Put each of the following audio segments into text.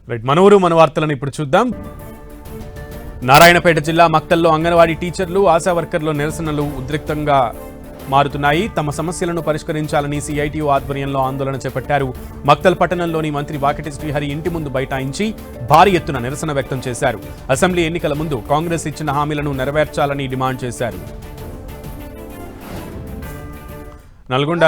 Right మన ఊరు మన వార్తలను ఇప్పుడు చూద్దాం. నారాయణపేట జిల్లా మక్తల్లో అంగన్వాడీ టీచర్లు ఆశా వర్కర్ల నిరసనలు ఉద్రిక్తంగా మారుతున్నాయి. తమ సమస్యలను పరిష్కరించాలని సిఐటియు ఆధ్వర్యంలో ఆందోళన చేపట్టారు. మక్తల్ పట్టణంలోని మంత్రి వాకిటి శ్రీహరి ఇంటి ముందు బైఠాయించి భారీ ఎత్తున నిరసన వ్యక్తం చేశారు. అసెంబ్లీ ఎన్నికల ముందు కాంగ్రెస్ ఇచ్చిన హామీలను నెరవేర్చాలని డిమాండ్ చేశారు. నల్గొండ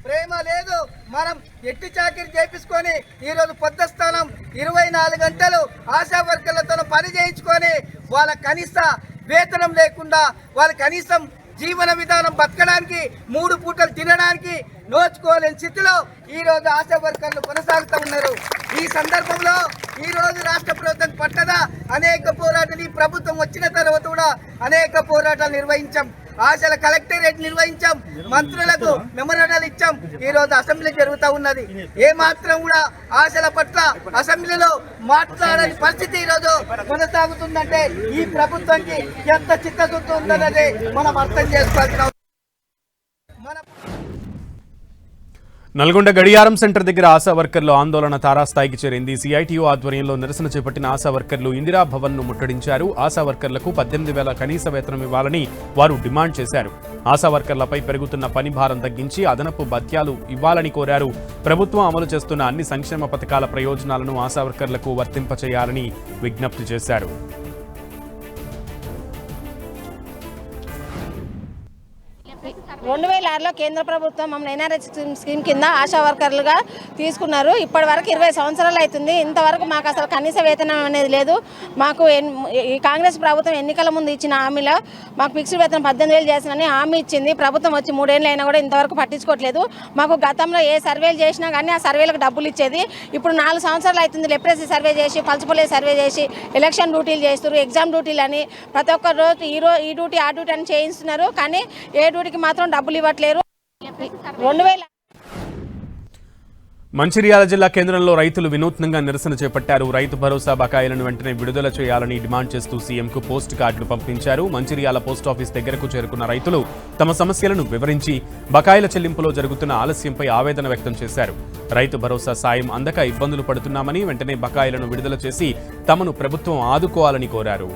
ప్రేమ లేదు, మనం ఎట్టి చాకిరి చేపించుకొని ఈరోజు పొద్దు స్థానం 24 గంటలు ఆశా వర్కర్లతో పని చేయించుకొని వాళ్ళ కనీస వేతనం లేకుండా వాళ్ళ కనీసం జీవన విధానం బతకడానికి 3 పూటలు తినడానికి నోచుకోలేని స్థితిలో ఈరోజు ఆశా వర్కర్లు కొనసాగుతూ ఉన్నారు. ఈ సందర్భంలో ఈరోజు రాష్ట్ర ప్రభుత్వం పట్టదా అనేక పోరాటాలు, ఈ ప్రభుత్వం వచ్చిన తర్వాత కూడా అనేక పోరాటాలు నిర్వహించాం. ఆశల కలెక్టరేట్ నిర్వహించాం, మంత్రులకు మెమోరాండాలు ఇచ్చాం. ఈ రోజు అసెంబ్లీ జరుగుతూ ఉన్నది. ఏ మాత్రం కూడా ఆశల పట్ల అసెంబ్లీలో మాట్లాడని పరిస్థితి ఈ రోజు కొనసాగుతుందంటే ఈ ప్రభుత్వానికి ఎంత చిత్తశుద్ధి ఉందన్నది మనం అర్థం చేసుకోవాల్సిన నల్గొండ గడియారం సెంటర్ దగ్గర ఆశా వర్కర్లు ఆందోళన తారాస్థాయికి చేరింది. సిఐటియు ఆధ్వర్యంలో నిరసన చేపట్టిన ఆశా వర్కర్లు ఇందిరా భవన్ ను ముట్టడించారు. ఆశా వర్కర్లకు 18,000 కనీస వేతనం ఇవ్వాలని వారు డిమాండ్ చేశారు. ఆశా వర్కర్లపై పెరుగుతున్న పని భారం తగ్గించి అదనపు భత్యాలు ఇవ్వాలని కోరారు. ప్రభుత్వం అమలు చేస్తున్న అన్ని సంక్షేమ పథకాల ప్రయోజనాలను ఆశా వర్కర్లకు వర్తింపచేయాలని విజ్ఞప్తి చేశారు. రెండు 2006లో కేంద్ర ప్రభుత్వం మమ్మల్ని ఎన్ఆర్హెచ్ స్కీమ్ కింద ఆశా వర్కర్లుగా తీసుకున్నారు. ఇప్పటి వరకు 20 సంవత్సరాలు అవుతుంది. ఇంతవరకు మాకు అసలు కనీస వేతనం అనేది లేదు. మాకు ఈ కాంగ్రెస్ ప్రభుత్వం ఎన్నికల ముందు ఇచ్చిన హామీలో మాకు ఫిక్స్డ్ వేతనం 18,000 చేసినని హామీ ఇచ్చింది. ప్రభుత్వం వచ్చి 3 ఏళ్ళు అయినా కూడా ఇంతవరకు పట్టించుకోవట్లేదు. మాకు గతంలో ఏ సర్వేలు చేసినా కానీ ఆ సర్వేలకు డబ్బులు ఇచ్చేది. ఇప్పుడు 4 సంవత్సరాలు అవుతుంది. లెప్రసీ సర్వే చేసి, పల్చపల్లి సర్వే చేసి, ఎలక్షన్ డ్యూటీలు చేస్తారు, ఎగ్జామ్ డ్యూటీలు అని ప్రతి ఒక్క రోజు ఈ డ్యూటీ ఆ డ్యూటీ అని చేయిస్తున్నారు. కానీ ఏ డ్యూటీకి మాత్రం డబ్బులు ఇవ్వట్లేరు. 2000 మంచిర్యాల జిల్లా కేంద్రంలో రైతులు వినూత్నంగా నిరసన చేపట్టారు. రైతు భరోసా బకాయిలను వెంటనే విడుదల చేయాలని డిమాండ్ చేస్తూ సీఎంకు పోస్ట్ కార్డులు పంపించారు. మంచిర్యాల పోస్టాఫీస్ దగ్గరకు చేరుకున్న రైతులు తమ సమస్యలను వివరించి బకాయిల చెల్లింపులో జరుగుతున్న ఆలస్యంపై ఆవేదన వ్యక్తం చేశారు. రైతు భరోసా సాయం అందక ఇబ్బందులు పడుతున్నామని, వెంటనే బకాయిలను విడుదల చేసి తమను ప్రభుత్వం ఆదుకోవాలని కోరారు.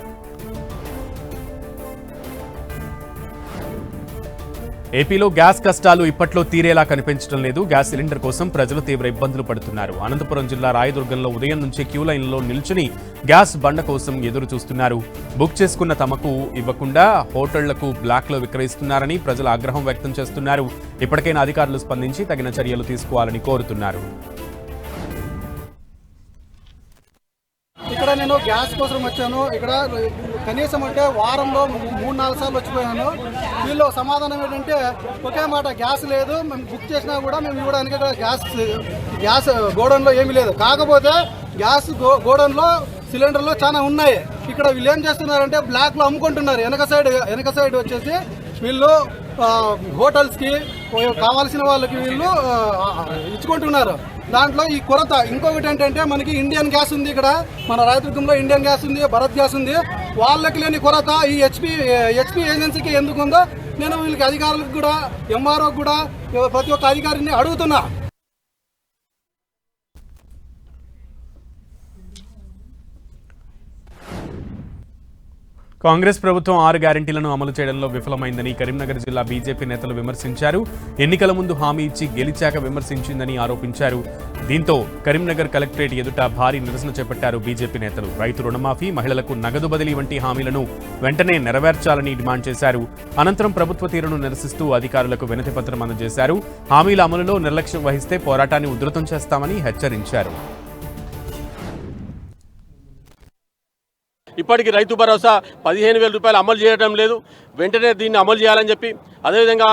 ఏపీలో గ్యాస్ కష్టాలు ఇప్పట్లో తీరేలా కనిపించడం లేదు. గ్యాస్ సిలిండర్ కోసం ప్రజలు తీవ్ర ఇబ్బందులు పడుతున్నారు. అనంతపురం జిల్లా రాయదుర్గంలో ఉదయం నుంచి క్యూ లైన్లో నిల్చుని గ్యాస్ బండ కోసం ఎదురు చూస్తున్నారు. బుక్ చేసుకున్న తమకు ఇవ్వకుండా హోటళ్లకు బ్లాక్లో విక్రయిస్తున్నారని ప్రజలు ఆగ్రహం వ్యక్తం చేస్తున్నారు. ఇప్పటికైనా అధికారులు స్పందించి తగిన చర్యలు తీసుకోవాలని కోరుతున్నారు. ఇక్కడ నేను గ్యాస్ కోసం వచ్చాను. ఇక్కడ కనీసం అంటే వారంలో 3-4 సార్లు వచ్చిపోయాను. వీళ్ళు సమాధానం ఏంటంటే ఒకే మాట, గ్యాస్ లేదు, మేము బుక్ చేసినా కూడా మేము ఇవ్వడానికి గ్యాస్ గోడౌన్లో ఏమీ లేదు. కాకపోతే గ్యాస్ గోడౌన్లో సిలిండర్లు చాలా ఉన్నాయి. ఇక్కడ వీళ్ళు ఏం చేస్తున్నారంటే బ్లాక్లో అమ్ముకుంటున్నారు. వెనక సైడ్ వచ్చేసి వీళ్ళు హోటల్స్కి కావాల్సిన వాళ్ళకి వీళ్ళు ఇచ్చుకుంటున్నారు. దాంట్లో ఈ కొరత ఇంకొకటి ఏంటంటే మనకి ఇండియన్ గ్యాస్ ఉంది. ఇక్కడ మన రాయదుర్గంలో ఇండియన్ గ్యాస్ ఉంది, భారత్ గ్యాస్ ఉంది. వాళ్ళకి లేని కొరత ఈ హెచ్పి ఏజెన్సీకి ఎందుకు ఉందో నేను వీళ్ళకి అధికారులకు కూడా, ఎంఆర్ఓకి కూడా, ప్రతి ఒక్క అధికారిని అడుగుతున్నా. కాంగ్రెస్ ప్రభుత్వం 6 గ్యారెంటీలను అమలు చేయడంలో విఫలమైందని కరీంనగర్ జిల్లా బీజేపీ నేతలు విమర్శించారు. ఎన్నికల ముందు హామీ ఇచ్చి గెలిచాక విమర్శించిందని ఆరోపించారు. దీంతో కరీంనగర్ కలెక్టరేట్ ఎదుట భారీ నిరసన చేపట్టారు బీజేపీ నేతలు. రైతు రుణమాఫీ, మహిళలకు నగదు బదిలీ వంటి హామీలను వెంటనే నెరవేర్చాలని డిమాండ్ చేశారు. అనంతరం ప్రభుత్వ తీరును నిరసిస్తూ అధికారులకు వినతి పత్రం అందజేశారు. హామీల అమలులో నిర్లక్ష్యం వహిస్తే పోరాటాన్ని ఉధృతం చేస్తామని హెచ్చరించారు. ఇప్పటికీ రైతు భరోసా 15,000 రూపాయలు అమలు చేయడం లేదు. వెంటనే దీన్ని అమలు చేయాలని చెప్పి, అదేవిధంగా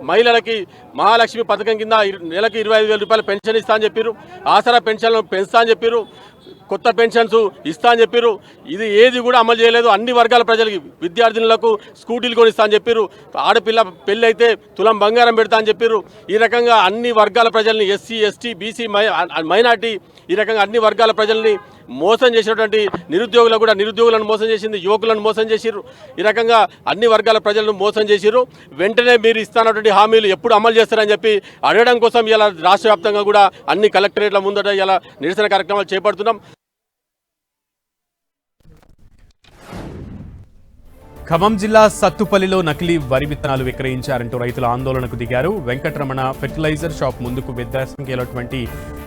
మహిళలకి మహాలక్ష్మి పథకం కింద నెలకి 25,000 రూపాయలు పెన్షన్ ఇస్తా అని చెప్పారు. ఆసరా పెన్షన్లు పెంచుతా అని చెప్పారు. కొత్త పెన్షన్స్ ఇస్తా అని చెప్పారు. ఇది ఏది కూడా అమలు చేయలేదు. అన్ని వర్గాల ప్రజలకి, విద్యార్థినులకు స్కూటీలు కొనిస్తా అని చెప్పారు. ఆడపిల్ల పెళ్ళి అయితే తులం బంగారం పెడతా అని చెప్పారు. ఈ రకంగా అన్ని వర్గాల ప్రజల్ని, ఎస్సీ, ఎస్టీ, బీసీ, మైనార్టీ, ఈ రకంగా అన్ని వర్గాల ప్రజల్ని మోసం చేసినటువంటి నిరుద్యోగులకు కూడా నిరుద్యోగులను మోసం చేసింది, యువకులను మోసం చేసిర్రు. ఈ రకంగా అన్ని వర్గాల ప్రజలను మోసం చేసిర్రు. వెంటనే మీరు ఇస్తున్నటువంటి హామీలు ఎప్పుడు అమలు చేస్తారని చెప్పి అడగడం కోసం ఇలా రాష్ట్ర వ్యాప్తంగా కూడా అన్ని కలెక్టరేట్ల ముందట ఇలా నిరసన కార్యక్రమాలు చేపడుతున్నాం. ఖమ్మం జిల్లా సత్తుపల్లిలో నకిలీ వరి విత్తనాలు విక్రయించారంటూ రైతులు ఆందోళనకు దిగారు. వెంకటరమణ ఫెర్టిలైజర్ షాప్ ముందుకు పెద్ద సంఖ్యలో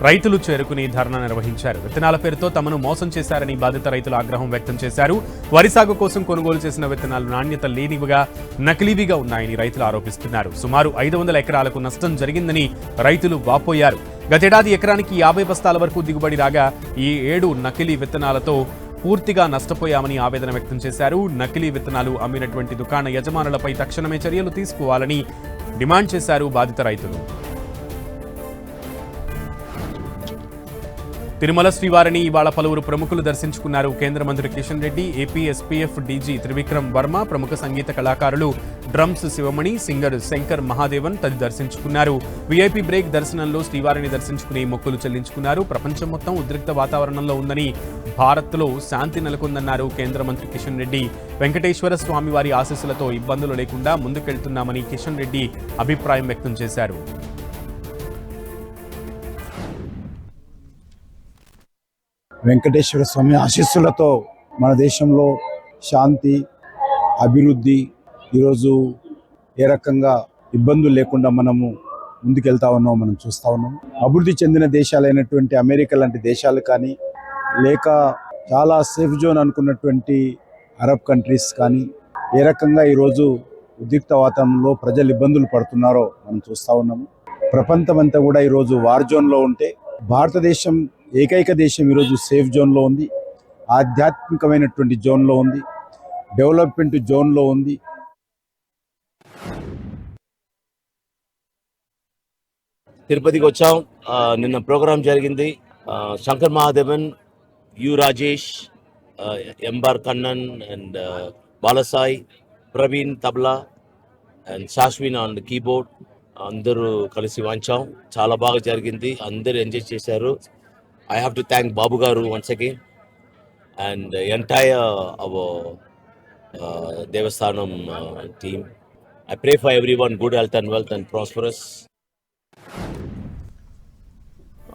రైతులు చేరుకుని ధర్నా నిర్వహించారు. విత్తనాల పేరుతో తమను మోసం చేశారని బాధిత రైతులు ఆగ్రహం వ్యక్తం చేశారు. వరి సాగు కోసం కొనుగోలు చేసిన విత్తనాలు నాణ్యత లేనివిగా, నకిలీవిగా ఉన్నాయని రైతులు ఆరోపిస్తున్నారు. సుమారు 500 ఎకరాలకు నష్టం జరిగిందని రైతులు వాపోయారు. గతేడాది ఎకరానికి 50 బస్తాల వరకు దిగుబడి రాగా ఈ ఏడు నకిలీ విత్తనాలతో పూర్తిగా నష్టపోయామని ఆవేదన వ్యక్తం చేశారు. నకిలీ విత్తనాలు అమ్మినటువంటి దుకాణ యజమానులపై తక్షణమే చర్యలు తీసుకోవాలని డిమాండ్ చేశారు బాధిత రైతులు. తిరుమల శ్రీవారిని ఇవాళ పలువురు ప్రముఖులు దర్శించుకున్నారు. కేంద్ర మంత్రి Kishan Reddy, AP SPF DG Trivikram Varma, ప్రముఖ సంగీత కళాకారులు డ్రమ్స్ శివమణి, సింగర్ శంకర్ మహాదేవన్ దర్శించుకున్నారు. వీఐపీ బ్రేక్ దర్శనంలో శ్రీవారిని దర్శించుకుని మొక్కులు చెల్లించుకున్నారు. ప్రపంచం మొత్తం ఉద్రిక్త వాతావరణంలో ఉందని, భారత్లో శాంతి నెలకొందన్నారు కేంద్ర మంత్రి కిషన్ రెడ్డి. వెంకటేశ్వర స్వామి వారి ఆశీస్సులతో ఇబ్బందులు లేకుండా ముందుకెళ్తున్నామని కిషన్ రెడ్డి అభిప్రాయం వ్యక్తం చేశారు. వెంకటేశ్వర స్వామి ఆశీస్సులతో మన దేశంలో శాంతి, అభివృద్ధి ఈరోజు ఏ రకంగా ఇబ్బందులు లేకుండా మనము ముందుకెళ్తా ఉన్నాం, మనం చూస్తూ ఉన్నాము. అభివృద్ధి చెందిన దేశాలైనటువంటి అమెరికా లాంటి దేశాలు కానీ, లేక చాలా సేఫ్ జోన్ అనుకున్నటువంటి అరబ్ కంట్రీస్ కానీ ఏ రకంగా ఈరోజు ఉద్రిక్త వాతావరణంలో ప్రజలు ఇబ్బందులు పడుతున్నారో మనం చూస్తూ ఉన్నాము. ప్రపంచమంతా కూడా ఈరోజు వార్ జోన్లో ఉంటే, భారతదేశం ఏకైక దేశం ఈరోజు సేఫ్ జోన్లో ఉంది, ఆధ్యాత్మికమైనటువంటి జోన్లో ఉంది, డెవలప్మెంట్ జోన్లో ఉంది. తిరుపతికి వచ్చాం. నిన్న ప్రోగ్రాం జరిగింది. Shankar Mahadevan, U Rajesh, Embar Kannan and Balasai, Praveen tabla and Sashwin on keyboard అందరూ కలిసి వాంచాం. చాలా బాగా జరిగింది, అందరూ ఎంజాయ్ చేశారు. I have to thank Babu Garu once again and the entire our Devasthanam team. I pray for everyone good health and wealth and prosperous.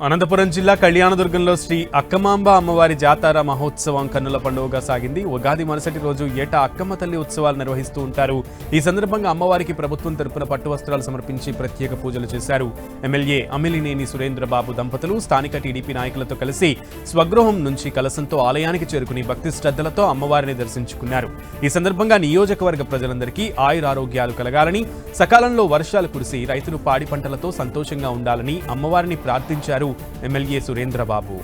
Anantapuram జిల్లా కళ్యాణదుర్గంలో శ్రీ అక్కమాంబ అమ్మవారి జాతర మహోత్సవం కన్నుల పండుగగా సాగింది. ఉగాది మరుసటి రోజు ఏటా అక్కమ్మ తల్లి ఉత్సవాలు నిర్వహిస్తూ ఉంటారు. ఈ సందర్భంగా అమ్మవారికి ప్రభుత్వం తరపున పట్టు వస్త్రాలు సమర్పించి ప్రత్యేక పూజలు చేశారు. ఎమ్మెల్యే అమిలినేని సురేంద్రబాబు దంపతులు స్థానిక టీడీపీ నాయకులతో కలిసి స్వగృహం నుంచి కలశంతో ఆలయానికి చేరుకుని భక్తి శ్రద్ధలతో అమ్మవారిని దర్శించుకున్నారు. ఈ సందర్భంగా నియోజకవర్గ ప్రజలందరికీ ఆయురారోగ్యాలు కలగాలని, సకాలంలో వర్షాలు కురిసి రైతులు పాడి పంటలతో సంతోషంగా ఉండాలని అమ్మవారిని ప్రార్థించారు ఎమ్మెల్యే సురేంద్రబాబు.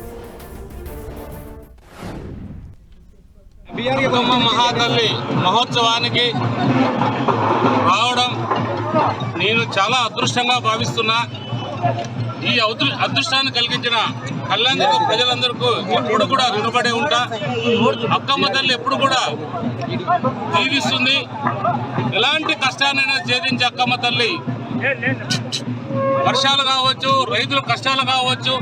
అక్కమ్మ మహాతల్లి మహోత్సవానికి రావడం నేను చాలా అదృష్టంగా భావిస్తున్నా. ఈ అదృష్టాన్ని కలిగించిన కళ్యాణదుర్గ ప్రజలందరికీ ఎప్పుడు కూడా రుణపడి ఉంటా. అక్కమ్మ తల్లి ఎప్పుడు కూడా దీవిస్తుంది. ఎలాంటి కష్టాన్నైనా ఛేదించే అక్కమ్మ తల్లి, వర్షాలు కావచ్చు, రైతుల కష్టాలు కావచ్చు,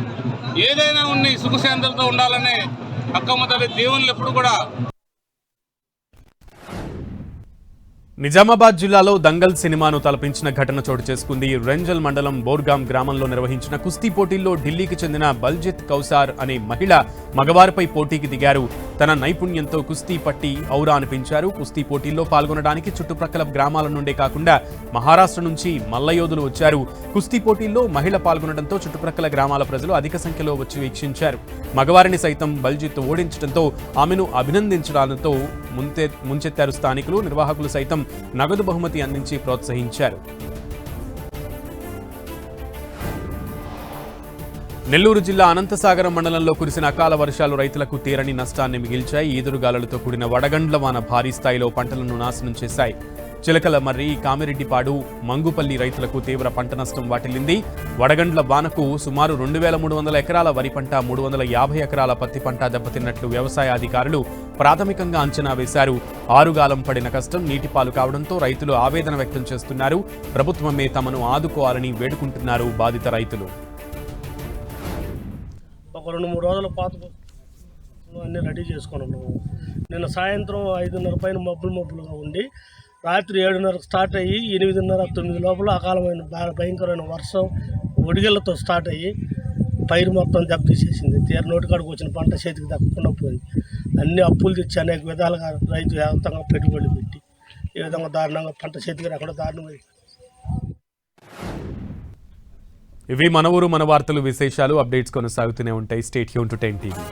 ఏదైనా ఉన్ని సుఖశాంతులతో ఉండాలనే అక్కమ్మ తల్లి దేవుళ్ళు ఎప్పుడు కూడా. నిజామాబాద్ జిల్లాలో దంగల్ సినిమాను తలపించిన ఘటన చోటు చేసుకుంది. రెంజల్ మండలం బోర్గాం గ్రామంలో నిర్వహించిన కుస్తీ పోటీల్లో ఢిల్లీకి చెందిన బల్జిత్ కౌసార్ అనే మహిళ మగవారిపై పోటీకి దిగారు. తన నైపుణ్యంతో కుస్తీ పట్టి ఔరా అనిపించారు. కుస్తీ పోటీల్లో పాల్గొనడానికి చుట్టుప్రక్కల గ్రామాల నుండే కాకుండా మహారాష్ట్ర నుంచి మల్లయోధులు వచ్చారు. కుస్తీ పోటీల్లో మహిళ పాల్గొనడంతో చుట్టుప్రక్కల గ్రామాల ప్రజలు అధిక సంఖ్యలో వచ్చి వీక్షించారు. మగవారిని సైతం బల్జిత్ ఓడించడంతో ఆమెను అభినందించడంతో ముంచెత్తారు స్థానికులు. నిర్వాహకులు సైతం నగదు బహుమతి అందించి ప్రోత్సహించారు. నెల్లూరు జిల్లా అనంతసాగరం మండలంలో కురిసిన అకాల వర్షాలు రైతులకు తీరని నష్టాన్ని మిగిల్చాయి. ఈదురుగాలులతో కూడిన వడగండ్ల వాన భారీ స్థాయిలో పంటలను నాశనం చేశాయి. చిలకలమర్రి, కామిరెడ్డిపాడు, మంగుపల్లి రైతులకు తీవ్ర పంట నష్టం వాటిల్లింది. వడగండ్ల వానకు సుమారు 2300 ఎకరాల వరి పంట, 350 ఎకరాల పత్తి పంట దెబ్బతిన్నట్లు వ్యవసాయ అధికారులు ప్రాథమికంగా అంచనా వేశారు. ఆరుగాలం పడిన కష్టం నీటిపాలు కావడంతో రైతులు ఆవేదన వ్యక్తం చేస్తున్నారు. ప్రభుత్వమే తమను ఆదుకోవాలని వేడుకుంటున్నారు బాధిత రైతులు. ఒక 2-3 రోజుల పాటు అన్నీ రెడీ చేసుకొని ఉన్నాము. నిన్న సాయంత్రం 5:30 పైన మబ్బులుగా ఉండి రాత్రి 7:30 స్టార్ట్ అయ్యి 8:30, 9 లోపల అకాలమైన భయంకరమైన వర్షం ఒడిగళ్ళతో స్టార్ట్ అయ్యి పైరు మొత్తం దెబ్బతీసేసింది. నోటికాడికి వచ్చిన పంట చేతికి దక్కకుండా పోయింది. అన్ని అప్పులు తెచ్చి అనేక విధాలుగా రైతు వ్యాప్తంగా పెట్టుబడులు పెట్టి ఈ విధంగా దారుణంగా పంట చేతికి అక్కడ దారుణమైంది. ఇవి మన ఊరు మన వార్తలు విశేషాలు. అప్డేట్స్ కొనసాగుతూనే ఉంటాయి. Stay tune to 10 TV.